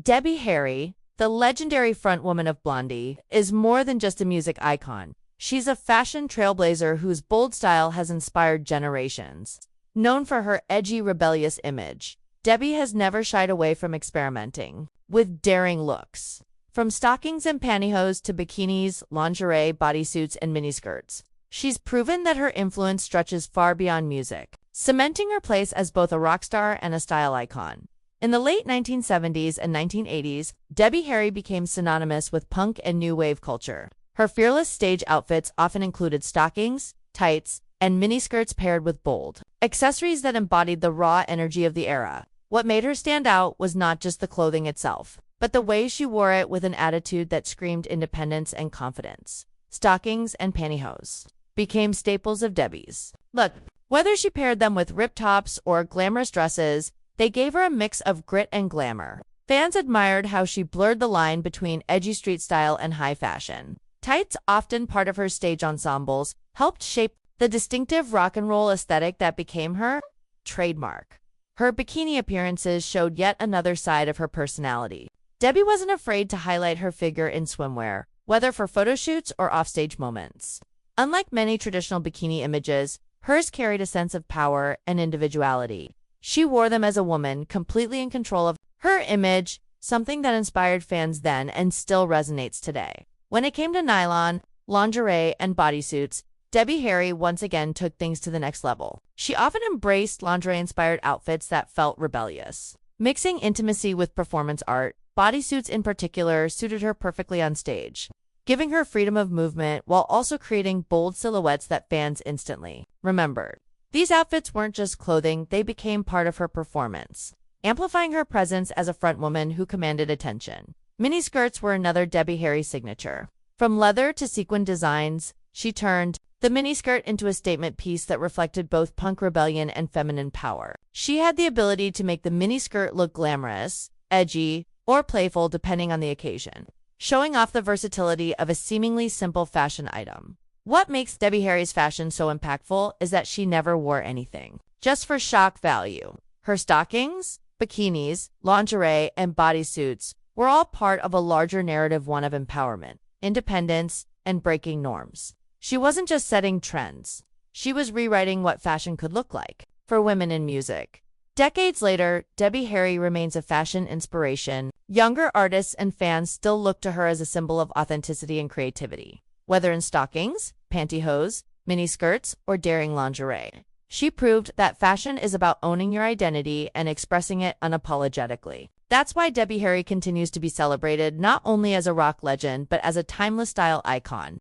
Debbie Harry, the legendary frontwoman of Blondie, is more than just a music icon. She's a fashion trailblazer whose bold style has inspired generations. Known for her edgy, rebellious image, Debbie has never shied away from experimenting with daring looks. From stockings and pantyhose to bikinis, lingerie, bodysuits, and miniskirts, she's proven that her influence stretches far beyond music, cementing her place as both a rock star and a style icon. In the late 1970s and 1980s, Debbie Harry became synonymous with punk and new wave culture. Her fearless stage outfits often included stockings, tights, and miniskirts paired with bold accessories that embodied the raw energy of the era. What made her stand out was not just the clothing itself, but the way she wore it with an attitude that screamed independence and confidence. Stockings and pantyhose became staples of Debbie's look. Whether she paired them with ripped tops or glamorous dresses, they gave her a mix of grit and glamour. Fans admired how she blurred the line between edgy street style and high fashion. Tights, often part of her stage ensembles, helped shape the distinctive rock and roll aesthetic that became her trademark. Her bikini appearances showed yet another side of her personality. Debbie wasn't afraid to highlight her figure in swimwear, whether for photo shoots or offstage moments. Unlike many traditional bikini images, hers carried a sense of power and individuality. She wore them as a woman, completely in control of her image, something that inspired fans then and still resonates today. When it came to nylon, lingerie, and bodysuits, Debbie Harry once again took things to the next level. She often embraced lingerie-inspired outfits that felt rebellious. Mixing intimacy with performance art, bodysuits in particular suited her perfectly on stage, giving her freedom of movement while also creating bold silhouettes that fans instantly remembered. These outfits weren't just clothing, they became part of her performance, amplifying her presence as a frontwoman who commanded attention. Miniskirts were another Debbie Harry signature. From leather to sequin designs, she turned the miniskirt into a statement piece that reflected both punk rebellion and feminine power. She had the ability to make the miniskirt look glamorous, edgy, or playful depending on the occasion, showing off the versatility of a seemingly simple fashion item. What makes Debbie Harry's fashion so impactful is that she never wore anything just for shock value. Her stockings, bikinis, lingerie, and bodysuits were all part of a larger narrative, one of empowerment, independence, and breaking norms. She wasn't just setting trends, she was rewriting what fashion could look like for women in music. Decades later, Debbie Harry remains a fashion inspiration. Younger artists and fans still look to her as a symbol of authenticity and creativity. Whether in stockings, pantyhose, miniskirts, or daring lingerie, she proved that fashion is about owning your identity and expressing it unapologetically. That's why Debbie Harry continues to be celebrated not only as a rock legend but as a timeless style icon.